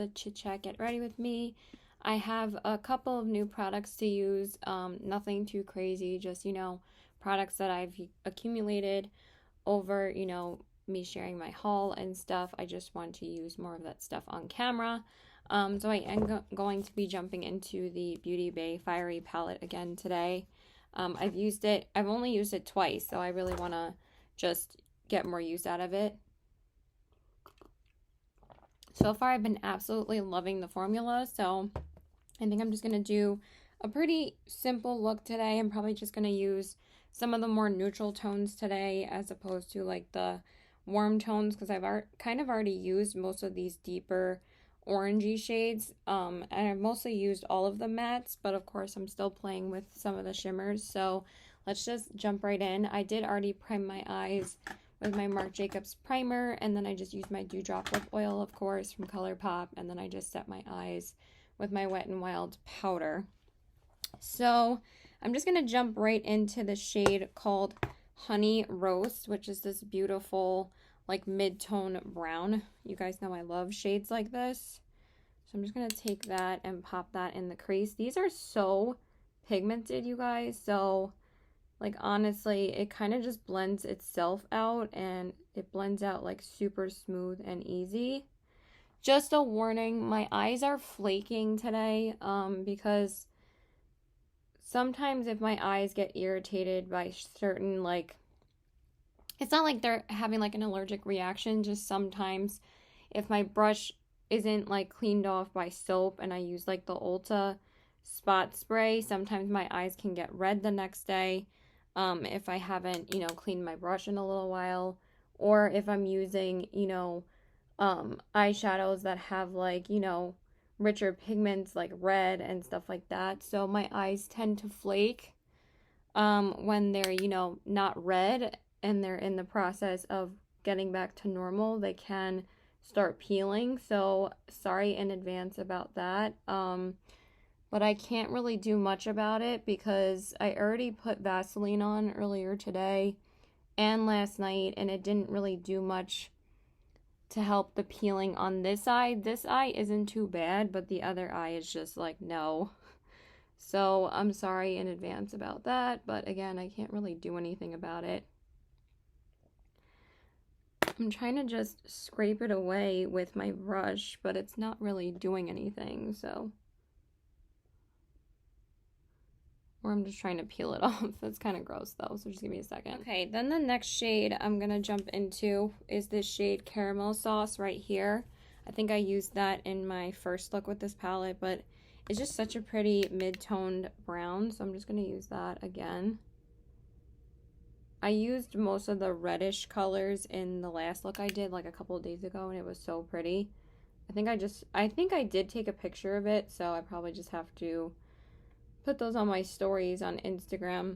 a chit chat, get ready with me. I have a couple of new products to use, nothing too crazy, just, products that I've accumulated over, me sharing my haul and stuff. I just want to use more of that stuff on camera. So I am going to be jumping into the Beauty Bay Fiery palette again today. I've only used it twice, so I really want to just get more use out of it. So far, I've been absolutely loving the formula, so I think I'm just going to do a pretty simple look today. I'm probably just going to use some of the more neutral tones today as opposed to like the warm tones, because I've kind of already used most of these deeper orangey shades, and I've mostly used all of the mattes, but of course I'm still playing with some of the shimmers, so let's just jump right in. I did already prime my eyes with my Marc Jacobs primer, and then I just used my Dewdrop lip oil, of course, from ColourPop, and then I just set my eyes with my Wet n Wild powder. So I'm just going to jump right into the shade called Honey Roast, which is this beautiful like mid-tone brown. You guys know I love shades like this. So I'm just going to take that and pop that in the crease. These are so pigmented, you guys. So like honestly, it kind of just blends itself out, and it blends out like super smooth and easy. Just a warning, my eyes are flaking today because sometimes if my eyes get irritated by certain, like, it's not like they're having like an allergic reaction, just sometimes if my brush isn't like cleaned off by soap and I use like the Ulta spot spray, sometimes my eyes can get red the next day if I haven't, cleaned my brush in a little while, or if I'm using, eyeshadows that have like, richer pigments like red and stuff like that. So my eyes tend to flake when they're, not red and they're in the process of getting back to normal. They can start peeling. So sorry in advance about that. But I can't really do much about it because I already put Vaseline on earlier today and last night, and it didn't really do much to help the peeling on this eye. This eye isn't too bad, but the other eye is just like, no. So I'm sorry in advance about that, but again, I can't really do anything about it. I'm trying to just scrape it away with my brush, but it's not really doing anything, so. Or I'm just trying to peel it off. That's kind of gross though, so just give me a second. Okay, then the next shade I'm going to jump into is this shade Caramel Sauce right here. I think I used that in my first look with this palette, but it's just such a pretty mid-toned brown, so I'm just going to use that again. I used most of the reddish colors in the last look I did like a couple of days ago, and it was so pretty. I think I did take a picture of it, so I probably just have to put those on my stories on Instagram.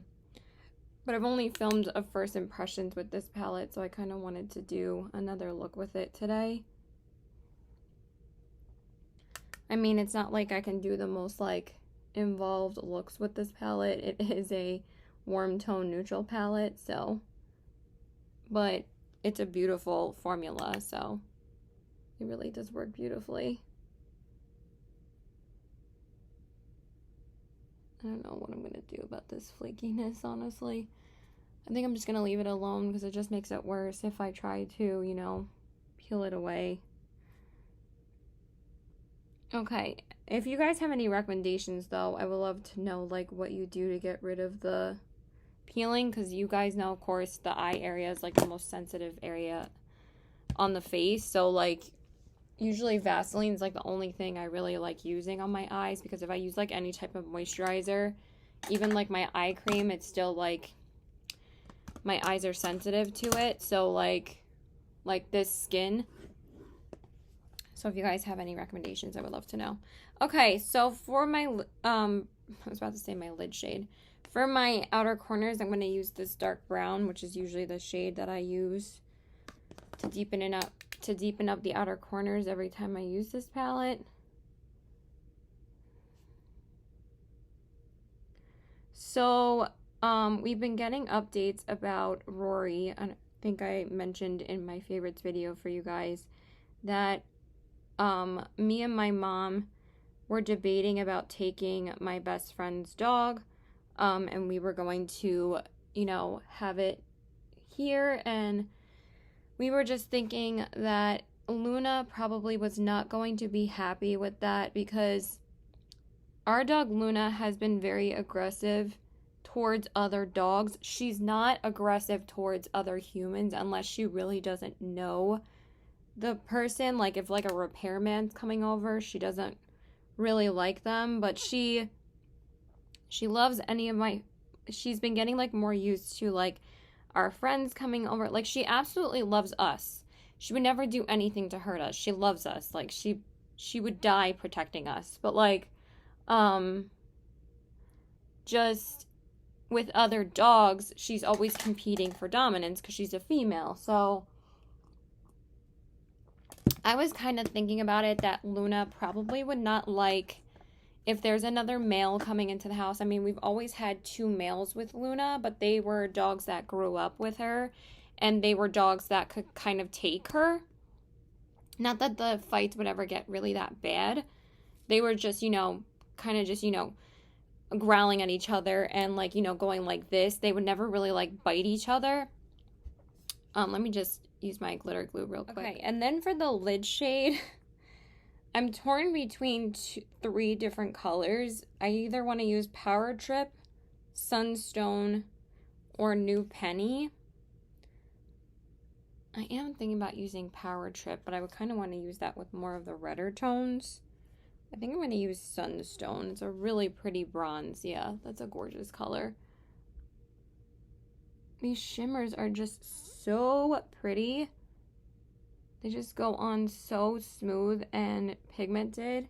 But I've only filmed a first impressions with this palette, so I kind of wanted to do another look with it today. I mean, it's not like I can do the most like involved looks with this palette. It is a warm tone neutral palette, so, but it's a beautiful formula, so it really does work beautifully. I don't know what I'm going to do about this flakiness, honestly. I think I'm just going to leave it alone because it just makes it worse if I try to, peel it away. Okay, if you guys have any recommendations, though, I would love to know, like, what you do to get rid of the peeling, because you guys know, of course, the eye area is, like, the most sensitive area on the face, so, like, usually Vaseline is like the only thing I really like using on my eyes, because if I use like any type of moisturizer, even like my eye cream, it's still like my eyes are sensitive to it. So like this skin. So if you guys have any recommendations, I would love to know. Okay, so for my I was about to say my lid shade. For my outer corners, I'm going to use this dark brown, which is usually the shade that I use to deepen up the outer corners every time I use this palette. So we've been getting updates about Rory. I think I mentioned in my favorites video for you guys that me and my mom were debating about taking my best friend's dog, and we were going to, have it here, and we were just thinking that Luna probably was not going to be happy with that because our dog Luna has been very aggressive towards other dogs. She's not aggressive towards other humans unless she really doesn't know the person. Like if like a repairman's coming over, she doesn't really like them, but she loves any of my, she's been getting like more used to like our friends coming over. Like she absolutely loves us. She would never do anything to hurt us. She loves us. Like she would die protecting us. But like just with other dogs, she's always competing for dominance because she's a female. So I was kind of thinking about it that Luna probably would not like if there's another male coming into the house. I mean, we've always had 2 males with Luna, but they were dogs that grew up with her, and they were dogs that could kind of take her. Not that the fights would ever get really that bad. They were just, kind of just, growling at each other and like, going like this. They would never really like bite each other. Let me just use my glitter glue real quick. Okay, and then for the lid shade, I'm torn between 3 different colors. I either want to use Power Trip, Sunstone, or New Penny. I am thinking about using Power Trip, but I would kind of want to use that with more of the redder tones. I think I'm going to use Sunstone. It's a really pretty bronze. Yeah, that's a gorgeous color. These shimmers are just so pretty. They just go on so smooth and pigmented.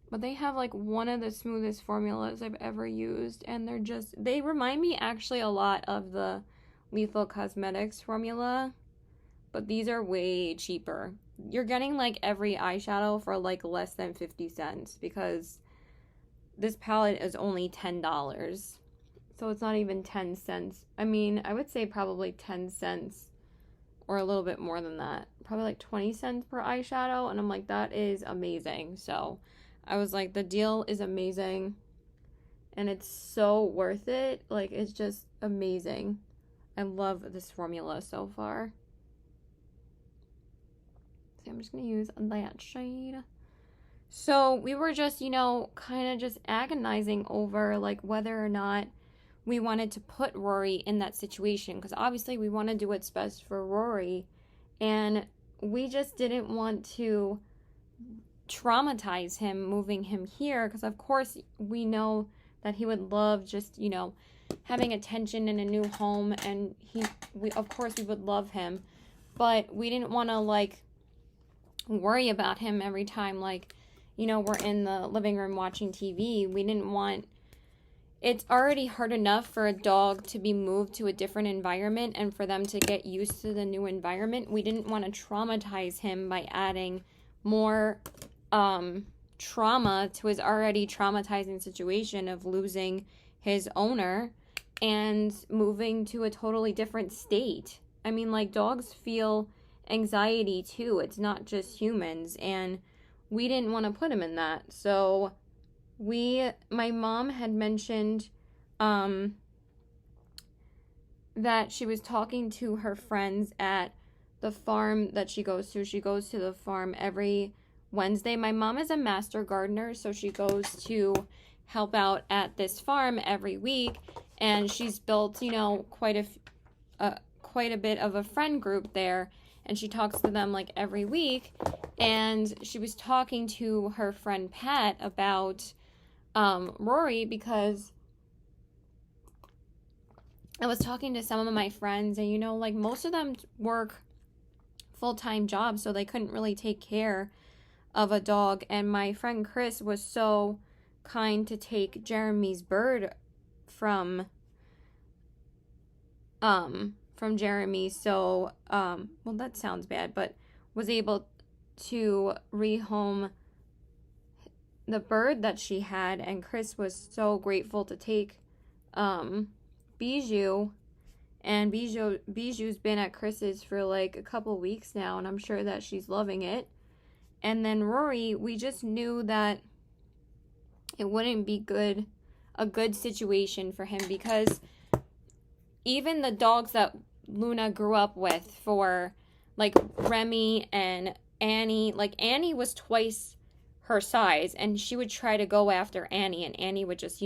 But they have like one of the smoothest formulas I've ever used. And they remind me actually a lot of the Lethal Cosmetics formula. But these are way cheaper. You're getting like every eyeshadow for like less than 50 cents because this palette is only $10. So it's not even 10 cents. I mean, I would say probably 10 cents or a little bit more than that. Probably like 20 cents per eyeshadow. And I'm like, that is amazing. So I was like, the deal is amazing. And it's so worth it. Like, it's just amazing. I love this formula so far. So I'm just going to use that shade. So we were just, kind of just agonizing over like whether or not we wanted to put Rory in that situation, because obviously we want to do what's best for Rory, and we just didn't want to traumatize him moving him here, because of course we know that he would love just, having attention in a new home, and of course we would love him, but we didn't want to like worry about him every time like, we're in the living room watching TV. We didn't want, it's already hard enough for a dog to be moved to a different environment and for them to get used to the new environment. We didn't want to traumatize him by adding more trauma to his already traumatizing situation of losing his owner and moving to a totally different state. I mean, like, dogs feel anxiety too. It's not just humans, and we didn't want to put him in that. So my mom had mentioned that she was talking to her friends at the farm that she goes to. She goes to the farm every Wednesday. My mom is a master gardener, so she goes to help out at this farm every week, and she's built, quite a bit of a friend group there, and she talks to them like every week. And she was talking to her friend Pat about Rory, because I was talking to some of my friends, and like most of them work full-time jobs, so they couldn't really take care of a dog. And my friend Chris was so kind to take Jeremy's bird from Jeremy. So well, that sounds bad, but was able to rehome the bird that she had. And Chris was so grateful to take Bijou, and Bijou's been at Chris's for like a couple weeks now, and I'm sure that she's loving it. And then Rory, we just knew that it wouldn't be a good situation for him, because even the dogs that Luna grew up with, for like Remy and Annie, like Annie was twice her size, and she would try to go after Annie, and Annie would just,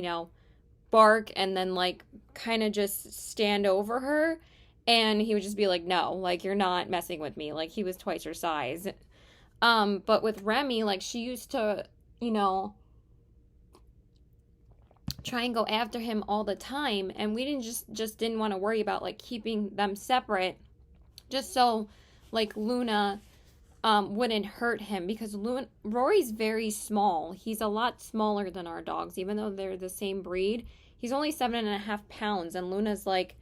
bark and then like kind of just stand over her, and he would just be like, no, like, you're not messing with me. Like, he was twice her size. But with Remy, like, she used to, try and go after him all the time, and we just didn't want to worry about like keeping them separate, just so like Luna wouldn't hurt him, because Rory's very small. He's a lot smaller than our dogs, even though they're the same breed. He's only 7.5 pounds, and Luna's like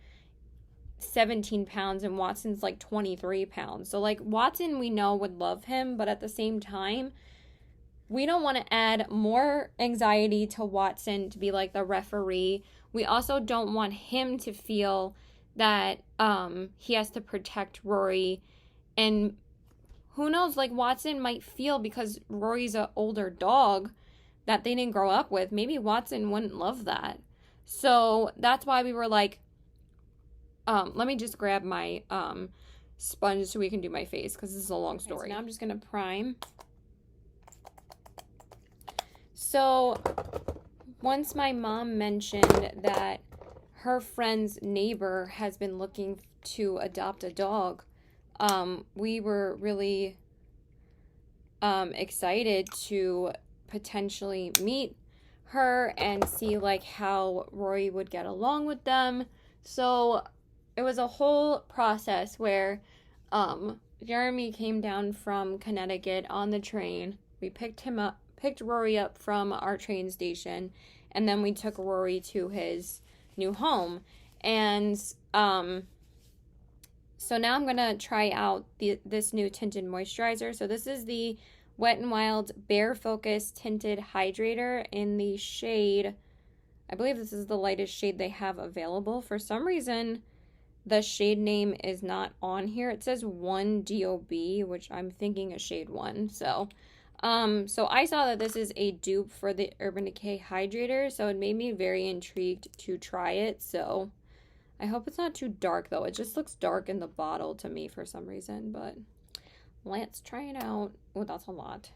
17 pounds, and Watson's like 23 pounds. So like Watson, we know, would love him, but at the same time, we don't want to add more anxiety to Watson to be like the referee. We also don't want him to feel that he has to protect Rory. And who knows, like, Watson might feel, because Rory's an older dog that they didn't grow up with, maybe Watson wouldn't love that. So that's why we were like, let me just grab my sponge so we can do my face, because this is a long story. Okay, so now I'm just going to prime. So once my mom mentioned that her friend's neighbor has been looking to adopt a dog, we were really excited to potentially meet her and see like how Rory would get along with them. So it was a whole process where Jeremy came down from Connecticut on the train. We picked Rory up from our train station, and then we took Rory to his new home. And so now I'm gonna try out this new tinted moisturizer. So this is the Wet n Wild Bare Focus Tinted Hydrator in the shade, I believe this is the lightest shade they have available. For some reason, the shade name is not on here. It says 1DOB, which I'm thinking is shade 1. So I saw that this is a dupe for the Urban Decay Hydrator, so it made me very intrigued to try it. So I hope it's not too dark, though. It just looks dark in the bottle to me for some reason, but let's try it out. Oh, that's a lot.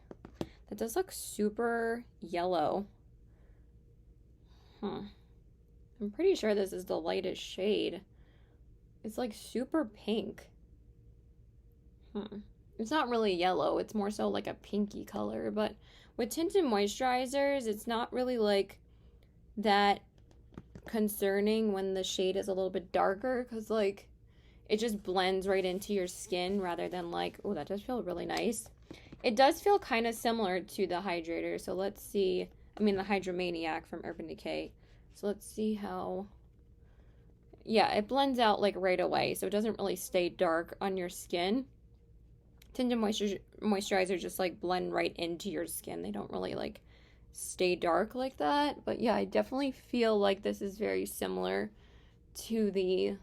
That does look super yellow. I'm pretty sure this is the lightest shade. It's like super pink. It's not really yellow. It's more so like a pinky color. But with tinted moisturizers, it's not really like that concerning when the shade is a little bit darker, because like it just blends right into your skin rather than like, oh, that does feel really nice. It does feel kind of similar to the Hydrator. So let's see. I mean, the Hydromaniac from Urban Decay. So let's see how... Yeah, it blends out like right away, so it doesn't really stay dark on your skin. Tinted moisturizer just like blend right into your skin. They don't really like stay dark like that. But yeah, I definitely feel like this is very similar to the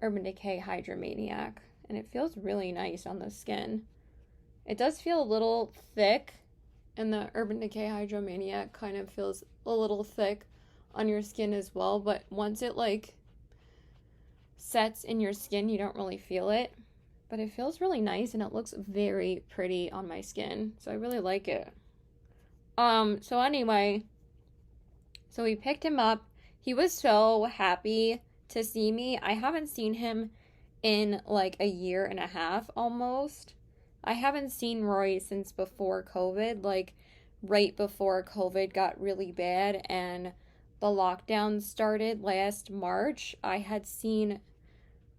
Urban Decay Hydromaniac, and it feels really nice on the skin. It does feel a little thick, and the Urban Decay Hydromaniac kind of feels a little thick on your skin as well, but once it like sets in your skin, you don't really feel it. But it feels really nice, and it looks very pretty on my skin, so I really like it. So anyway, so we picked him up. He was so happy to see me. I haven't seen him in like a year and a half almost. I haven't seen Rory since before COVID, like right before COVID got really bad and the lockdown started last March. I had seen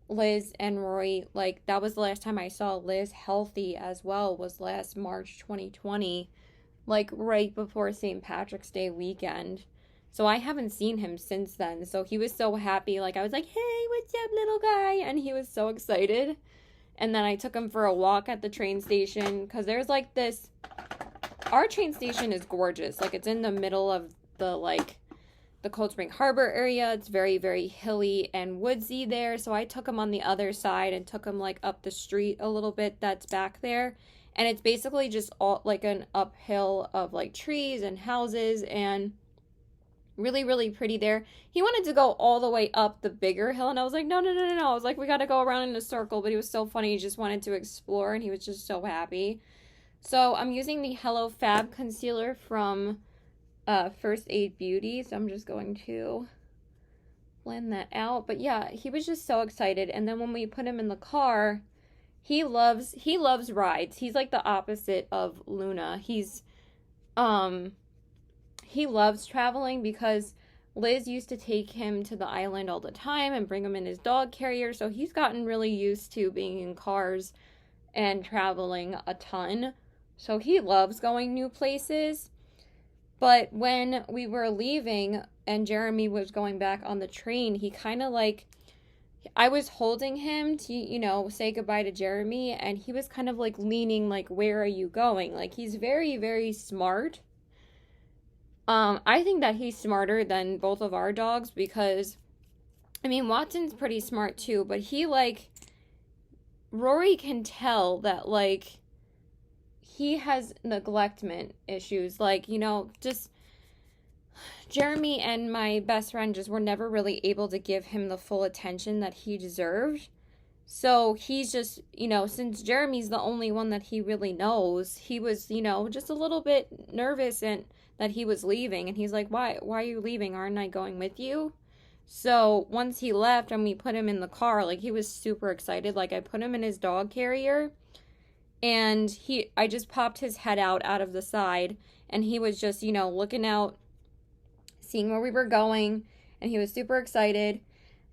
Liz and Rory, like that was the last time I saw Liz healthy as well, was last March 2020, like right before St. Patrick's Day weekend. So I haven't seen him since then. So he was so happy. Like I was like, hey, what's up, little guy? And he was so excited. And then I took him for a walk at the train station, because there's like this, our train station is gorgeous. Like it's in the middle of the Cold Spring Harbor area. It's very, very hilly and woodsy there. So I took him on the other side and took him like up the street a little bit that's back there. And it's basically just all like an uphill of like trees and houses, and really, really pretty there. He wanted to go all the way up the bigger hill, and I was like, no, no, no, no, no. I was like, we got to go around in a circle. But he was so funny. He just wanted to explore, and he was just so happy. So I'm using the Hello Fab concealer from First Aid Beauty. So I'm just going to blend that out. But yeah, he was just so excited. And then when we put him in the car, he loves rides. He's like the opposite of Luna. He loves traveling because Liz used to take him to the island all the time and bring him in his dog carrier. So he's gotten really used to being in cars and traveling a ton. So he loves going new places. But when we were leaving and Jeremy was going back on the train, he kind of like, I was holding him to, say goodbye to Jeremy, and he was kind of like leaning like, where are you going? Like, he's very, very smart. I think that he's smarter than both of our dogs because, I mean, Watson's pretty smart too, but Rory can tell that, like, he has neglectment issues. Like, just Jeremy and my best friend just were never really able to give him the full attention that he deserved. So he's just, since Jeremy's the only one that he really knows, he was, just a little bit nervous and that he was leaving. And he's like, why are you leaving? Aren't I going with you? So once he left and we put him in the car, like, he was super excited. Like, I put him in his dog carrier and I just popped his head out of the side, and he was just, looking out, seeing where we were going, and he was super excited.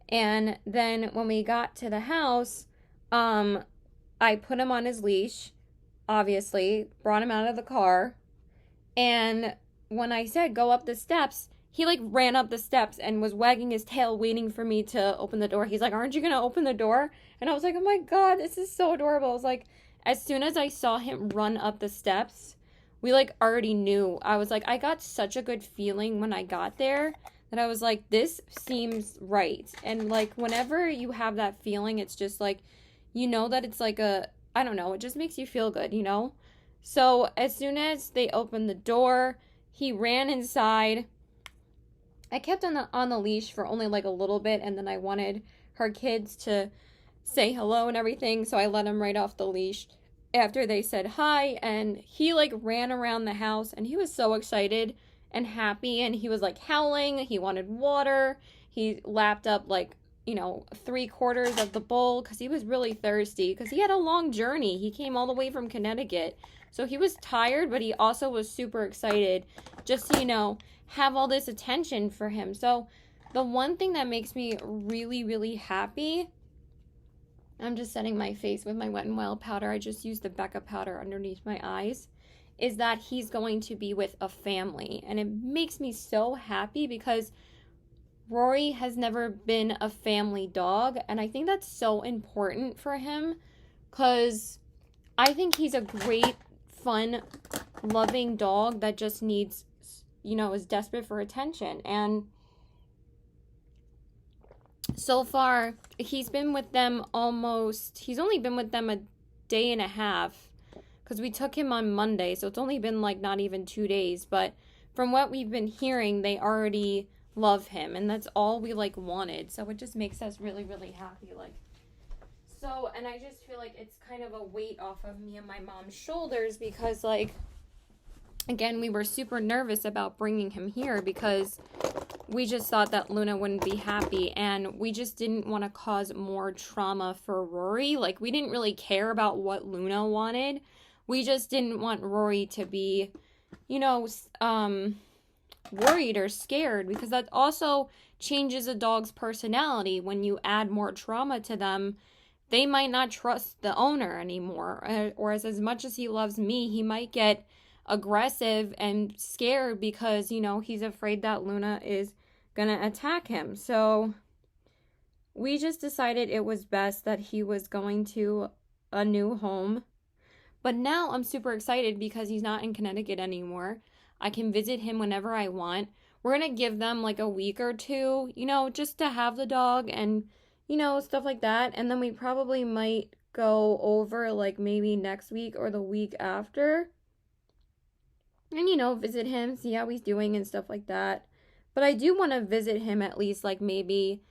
And then when we got to the house, I put him on his leash, obviously, brought him out of the car, and when I said go up the steps, he like ran up the steps and was wagging his tail waiting for me to open the door. He's like, aren't you gonna open the door? And I was like, oh my god, this is so adorable. I was like, as soon as I saw him run up the steps, we like already knew. I was like, I got such a good feeling when I got there that I was like, this seems right. And like, whenever you have that feeling, it's just like, that it's like I don't know, it just makes you feel good, So as soon as they opened the door, he ran inside. I kept on the leash for only like a little bit, and then I wanted her kids to say hello and everything, so I let him right off the leash after they said hi, and he like ran around the house, and he was so excited and happy, and he was like howling. He wanted water. He lapped up like 3/4 of the bowl because he was really thirsty because he had a long journey. He came all the way from Connecticut, so he was tired, but he also was super excited just to have all this attention for him. So the one thing that makes me really, really happy, I'm just setting my face with my Wet n Wild powder. I just used the Becca powder underneath my eyes, is that he's going to be with a family. And it makes me so happy because Rory has never been a family dog. And I think that's so important for him because I think he's a great, fun, loving dog that just needs, is desperate for attention. And so far, he's only been with them a day and a half because we took him on Monday, so it's only been like not even 2 days. But from what we've been hearing, they already love him, and that's all we like wanted. So it just makes us really, really happy. And I just feel like it's kind of a weight off of me and my mom's shoulders because, like, again, we were super nervous about bringing him here because we just thought that Luna wouldn't be happy, and we just didn't want to cause more trauma for Rory. Like, we didn't really care about what Luna wanted. We just didn't want Rory to be, worried or scared, because that also changes a dog's personality. When you add more trauma to them, they might not trust the owner anymore. Or as much as he loves me, he might get aggressive and scared because, he's afraid that Luna is gonna attack him. So we just decided it was best that he was going to a new home. But now I'm super excited because he's not in Connecticut anymore. I can visit him whenever I want. We're gonna give them like a week or two, just to have the dog and, stuff like that. And then we probably might go over like maybe next week or the week after and, you know, visit him, see how he's doing and stuff like that. But I do want to visit him at least like maybe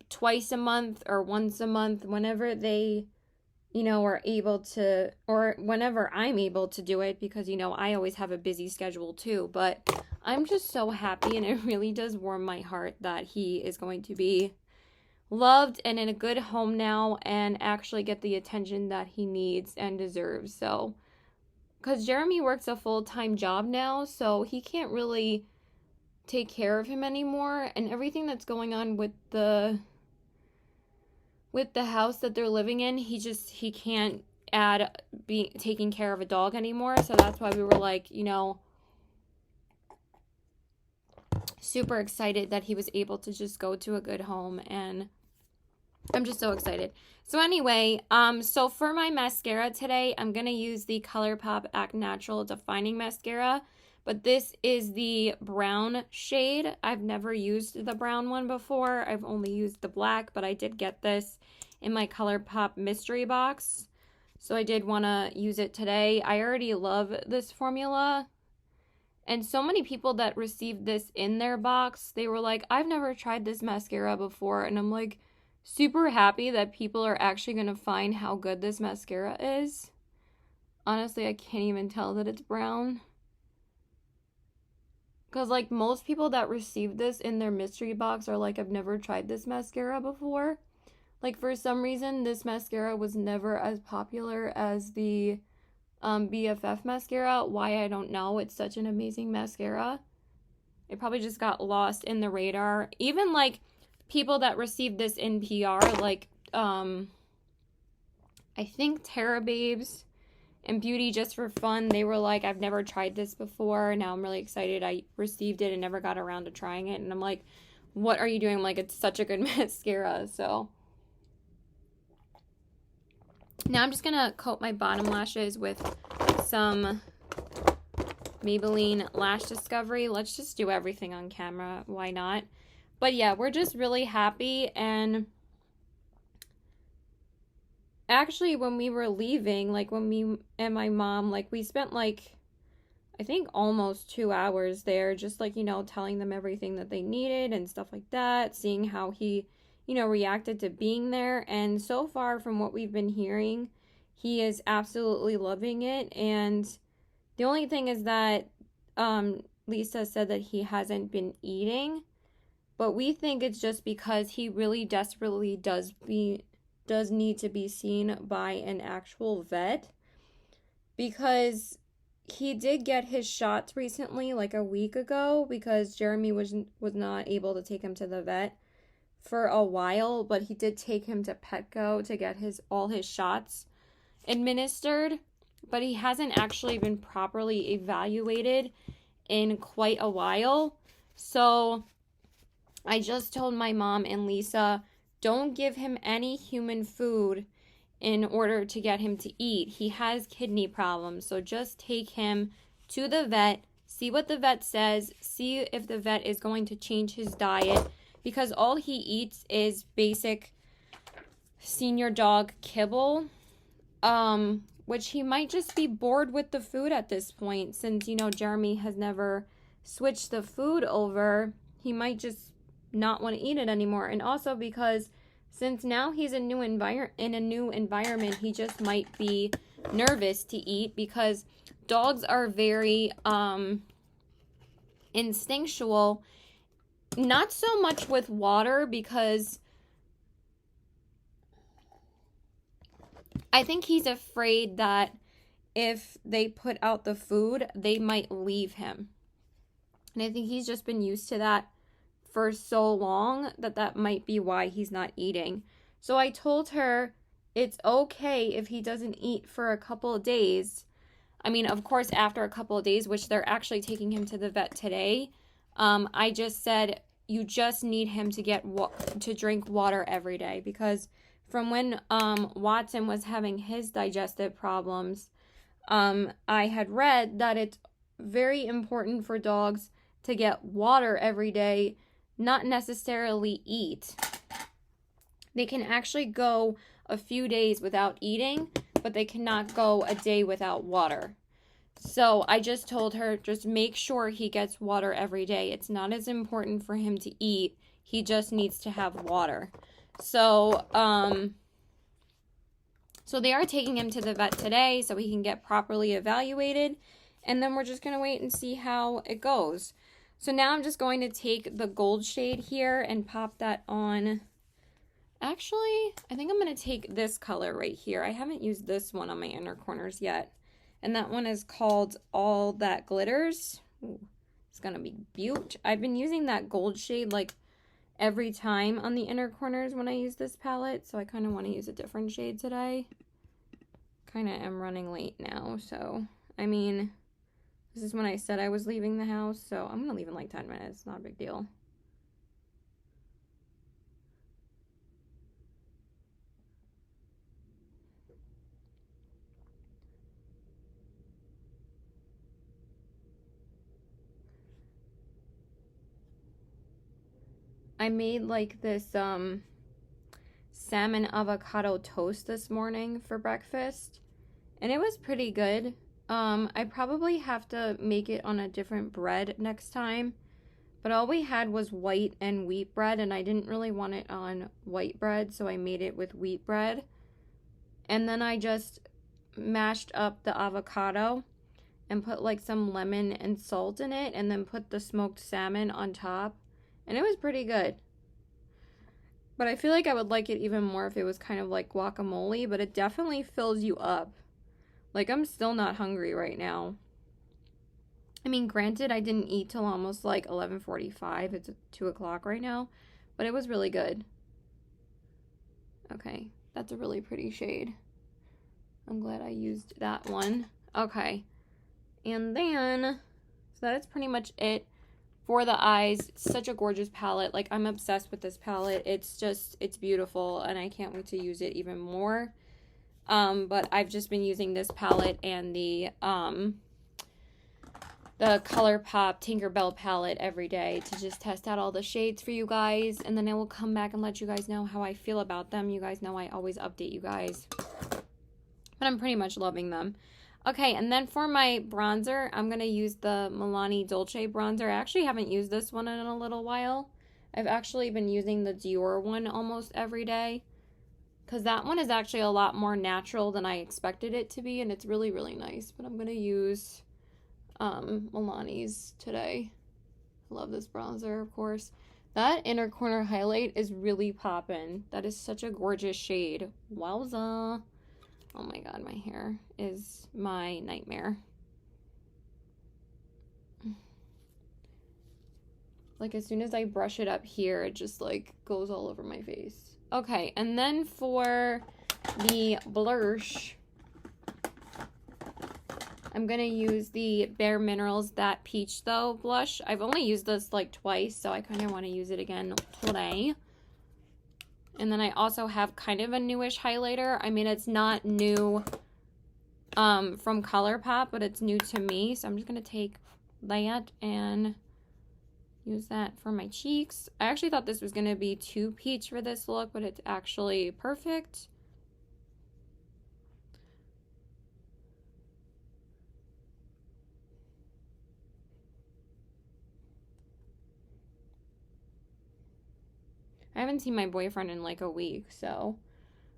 twice a month or once a month whenever they, you know, are able to, or whenever I'm able to do it, because, you know, I always have a busy schedule too. But I'm just so happy, and it really does warm my heart that he is going to be loved and in a good home now and actually get the attention that he needs and deserves. So, because Jeremy works a full-time job now, so he can't really take care of him anymore, and everything that's going on with the house that they're living in, he can't add be taking care of a dog anymore. So that's why we were like, you know, super excited that he was able to just go to a good home, and I'm just so excited. So anyway, so for my mascara today, I'm gonna use the ColourPop Act Natural Defining Mascara, but this is the brown shade. I've never used the brown one before. I've only used the black, but I did get this in my ColourPop mystery box, so I did want to use it today. I already love this formula, and so many people that received this in their box, they were like, I've never tried this mascara before, and I'm like, super happy that people are actually going to find how good this mascara is. Honestly, I can't even tell that it's brown. Because, like, most people that receive this in their mystery box are like, I've never tried this mascara before. Like, for some reason, this mascara was never as popular as the BFF mascara. Why, I don't know. It's such an amazing mascara. It probably just got lost in the radar. Even, like, people that received this in PR, like, I think Terra Babes and Beauty Just for Fun, they were like, I've never tried this before. Now I'm really excited. I received it and never got around to trying it. And I'm like, what are you doing? I'm like, it's such a good mascara. So now I'm just going to coat my bottom lashes with some Maybelline Lash Discovery. Let's just do everything on camera. Why not? But yeah, we're just really happy. And actually, when we were leaving, like when me and my mom, like we spent like, I think almost 2 hours there, just like, you know, telling them everything that they needed and stuff like that, seeing how he, you know, reacted to being there. And so far from what we've been hearing, he is absolutely loving it. And the only thing is that Lisa said that he hasn't been eating, but we think it's just because he really desperately does need to be seen by an actual vet, because he did get his shots recently, like a week ago, because Jeremy was not able to take him to the vet for a while, but he did take him to Petco to get all his shots administered, but he hasn't actually been properly evaluated in quite a while. So I just told my mom and Lisa, don't give him any human food in order to get him to eat. He has kidney problems, so just take him to the vet, see what the vet says, see if the vet is going to change his diet, because all he eats is basic senior dog kibble, which he might just be bored with the food at this point, since, you know, Jeremy has never switched the food over. He might just not want to eat it anymore. And also because since now he's in a new environment, he just might be nervous to eat, because dogs are very instinctual, not so much with water, because I think he's afraid that if they put out the food, they might leave him. And I think he's just been used to that for so long that might be why he's not eating. So I told her it's okay if he doesn't eat for a couple of days. I mean, of course, after a couple of days, which they're actually taking him to the vet today, I just said you just need him to drink water every day, because from when Watson was having his digestive problems, I had read that it's very important for dogs to get water every day, not necessarily eat. They can actually go a few days without eating, but they cannot go a day without water. So I just told her, just make sure he gets water every day. It's not as important for him to eat. He just needs to have water. So, so they are taking him to the vet today so he can get properly evaluated. And then we're just going to wait and see how it goes. So now I'm just going to take the gold shade here and pop that on. Actually, I think I'm going to take this color right here. I haven't used this one on my inner corners yet. And that one is called All That Glitters. Ooh, it's going to be beaut. I've been using that gold shade like every time on the inner corners when I use this palette. So I kind of want to use a different shade today. Kind of am running late now. So, I mean, this is when I said I was leaving the house. So I'm going to leave in like 10 minutes. Not a big deal. I made like this salmon avocado toast this morning for breakfast, and it was pretty good. I probably have to make it on a different bread next time, but all we had was white and wheat bread, and I didn't really want it on white bread, so I made it with wheat bread. And then I just mashed up the avocado and put like some lemon and salt in it, and then put the smoked salmon on top. And it was pretty good. But I feel like I would like it even more if it was kind of like guacamole, but it definitely fills you up. Like, I'm still not hungry right now. I mean, granted, I didn't eat till almost like 11:45. It's 2 o'clock right now. But it was really good. Okay, that's a really pretty shade. I'm glad I used that one. Okay. And then, so that is pretty much it. For the eyes, such a gorgeous palette. Like, I'm obsessed with this palette. It's beautiful, and I can't wait to use it even more. But I've just been using this palette and the ColourPop Tinkerbell palette every day to just test out all the shades for you guys. And then I will come back and let you guys know how I feel about them. You guys know I always update you guys. But I'm pretty much loving them. Okay, and then for my bronzer, I'm going to use the Milani Dolce bronzer. I actually haven't used this one in a little while. I've actually been using the Dior one almost every day, because that one is actually a lot more natural than I expected it to be, and it's really, really nice. But I'm going to use Milani's today. I love this bronzer, of course. That inner corner highlight is really poppin'. That is such a gorgeous shade. Wowza. Oh my god, my hair is my nightmare. Like, as soon as I brush it up here, it just, like, goes all over my face. Okay, and then for the blush, I'm going to use the Bare Minerals That Peach, though, blush. I've only used this, like, twice, so I kind of want to use it again today. And then I also have kind of a newish highlighter. I mean, it's not new from ColourPop, but it's new to me. So I'm just going to take that and use that for my cheeks. I actually thought this was going to be too peach for this look, but it's actually perfect. I haven't seen my boyfriend in like a week, so,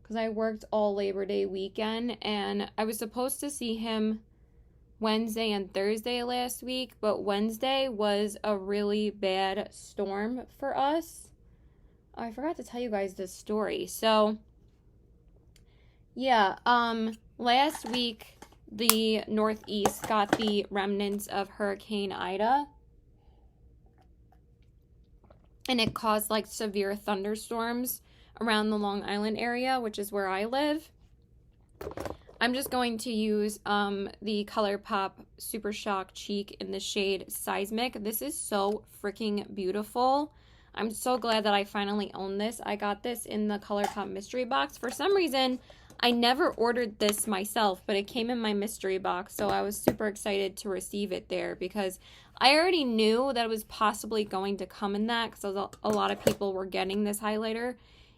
because I worked all Labor Day weekend, and I was supposed to see him Wednesday and Thursday last week, but Wednesday was a really bad storm for us. Oh, I forgot to tell you guys this story. So, yeah, last week, the Northeast got the remnants of Hurricane Ida. And it caused like severe thunderstorms around the Long Island area, which is where I live. I'm just going to use the ColourPop Super Shock Cheek in the shade Seismic. This is so freaking beautiful. I'm so glad that I finally own this. I got this in the ColourPop mystery box. For some reason, I never ordered this myself, but it came in my mystery box, so I was super excited to receive it there because I already knew that it was possibly going to come in that because a lot of people were getting this highlighter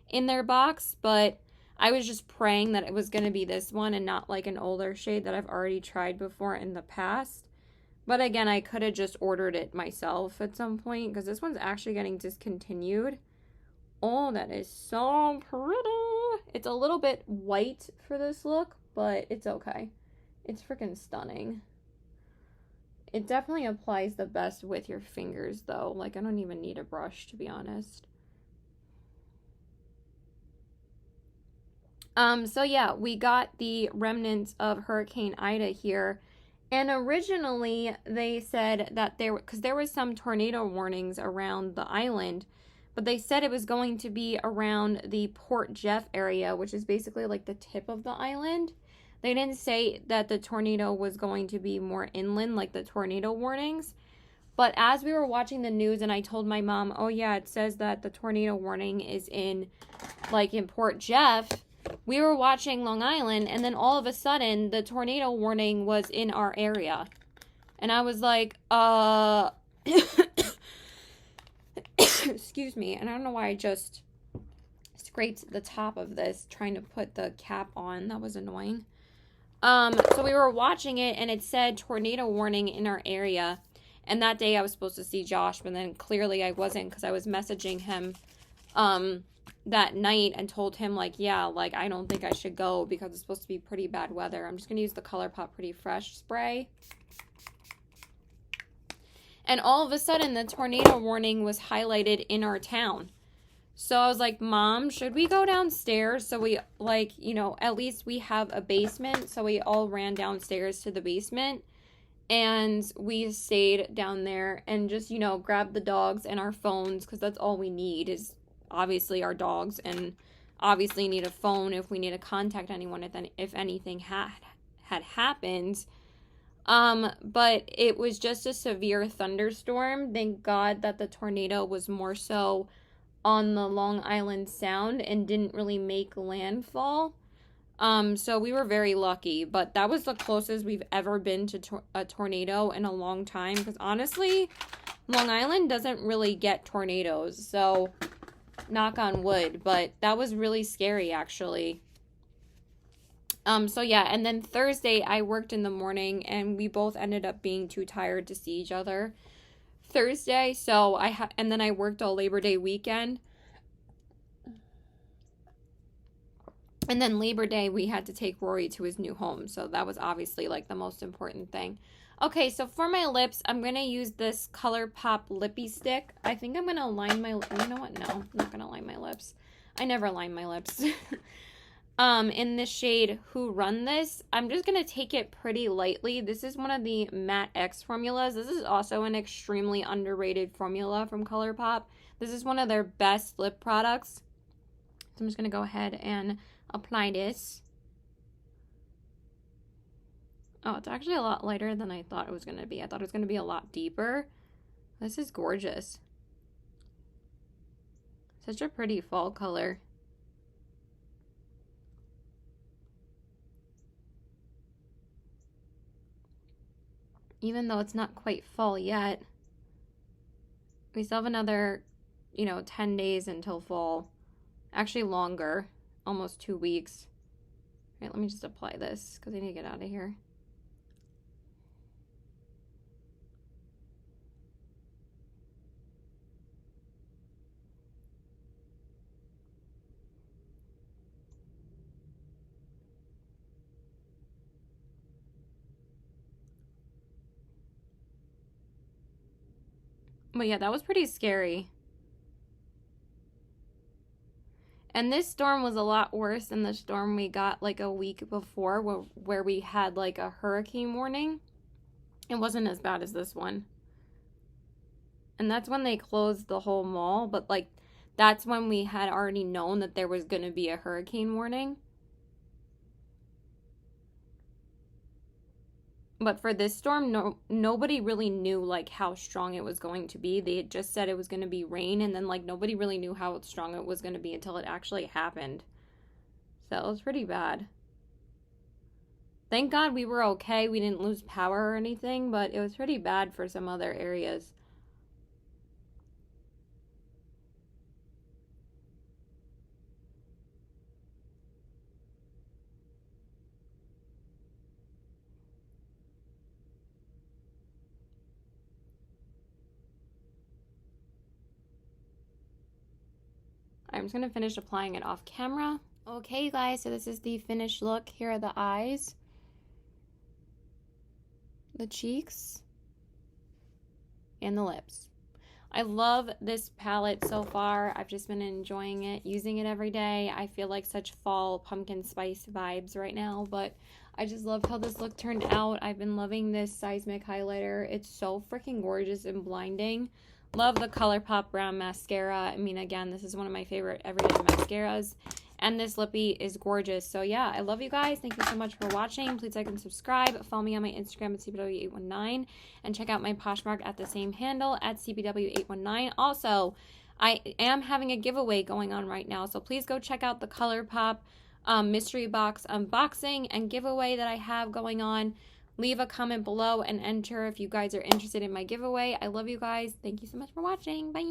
in their box, but I was just praying that it was going to be this one and not like an older shade that I've already tried before in the past. But again, I could have just ordered it myself at some point because this one's actually getting discontinued. Oh, that is so pretty. It's a little bit white for this look, but it's okay. It's freaking stunning. It definitely applies the best with your fingers, though. Like, I don't even need a brush, to be honest. So yeah, we got the remnants of Hurricane Ida here. And originally, they said that because there was some tornado warnings around the island, but they said it was going to be around the Port Jeff area, which is basically like the tip of the island. They didn't say that the tornado was going to be more inland, like the tornado warnings. But as we were watching the news and I told my mom, oh yeah, it says that the tornado warning is in Port Jeff, we were watching Long Island, and then all of a sudden, the tornado warning was in our area. And I was like, excuse me. And I don't know why I just scraped the top of this trying to put the cap on. That was annoying. So we were watching it, and it said tornado warning in our area. And that day I was supposed to see Josh, but then clearly I wasn't because I was messaging him, that night and told him, like, yeah, like, I don't think I should go because it's supposed to be pretty bad weather. I'm just going to use the ColourPop Pretty Fresh spray. And all of a sudden, the tornado warning was highlighted in our town. So I was like, Mom, should we go downstairs? So we, like, you know, at least we have a basement. So we all ran downstairs to the basement. And we stayed down there and just, you know, grabbed the dogs and our phones because that's all we need is obviously our dogs, and obviously need a phone if we need to contact anyone if anything had happened. But it was just a severe thunderstorm. Thank God that the tornado was more so on the Long Island Sound and didn't really make landfall. So we were very lucky, but that was the closest we've ever been to a tornado in a long time, because honestly, Long Island doesn't really get tornadoes, so knock on wood, but that was really scary, actually. So yeah, and then Thursday I worked in the morning, and we both ended up being too tired to see each other Thursday, so and then I worked all Labor Day weekend. And then Labor Day, we had to take Rory to his new home. So that was obviously like the most important thing. Okay, so for my lips, I'm going to use this ColourPop Lippy Stick. I think I'm going to line my... You know what? No, I'm not going to line my lips. I never line my lips. In the shade Who Run This, I'm just going to take it pretty lightly. This is one of the Matte X formulas. This is also an extremely underrated formula from ColourPop. This is one of their best lip products. So I'm just going to go ahead and apply this. Oh, it's actually a lot lighter than I thought it was going to be. I thought it was going to be a lot deeper. This is gorgeous. Such a pretty fall color. Even though it's not quite fall yet, we still have another, 10 days until fall. Actually longer. Almost 2 weeks. All right, let me just apply this because I need to get out of here. But yeah, that was pretty scary. And this storm was a lot worse than the storm we got like a week before where we had like a hurricane warning. It wasn't as bad as this one. And that's when they closed the whole mall, but like that's when we had already known that there was going to be a hurricane warning. But for this storm, nobody really knew like how strong it was going to be. They had just said it was going to be rain, and then like nobody really knew how strong it was going to be until it actually happened. So it was pretty bad. Thank God we were okay. We didn't lose power or anything, but it was pretty bad for some other areas. I'm just going to finish applying it off camera. Okay, you guys, so this is the finished look. Here are the eyes, the cheeks, and the lips. I love this palette so far. I've just been enjoying it, using it every day. I feel like such fall pumpkin spice vibes right now, but I just love how this look turned out. I've been loving this Seismic highlighter. It's so freaking gorgeous and blinding. Love the ColourPop brown mascara. I mean, again, this is one of my favorite everyday mascaras. And this lippy is gorgeous. So yeah, I love you guys. Thank you so much for watching. Please like and subscribe. Follow me on my Instagram at CBW819. And check out my Poshmark at the same handle at CBW819. Also, I am having a giveaway going on right now. So please go check out the ColourPop mystery box unboxing and giveaway that I have going on. Leave a comment below and enter if you guys are interested in my giveaway. I love you guys. Thank you so much for watching. Bye.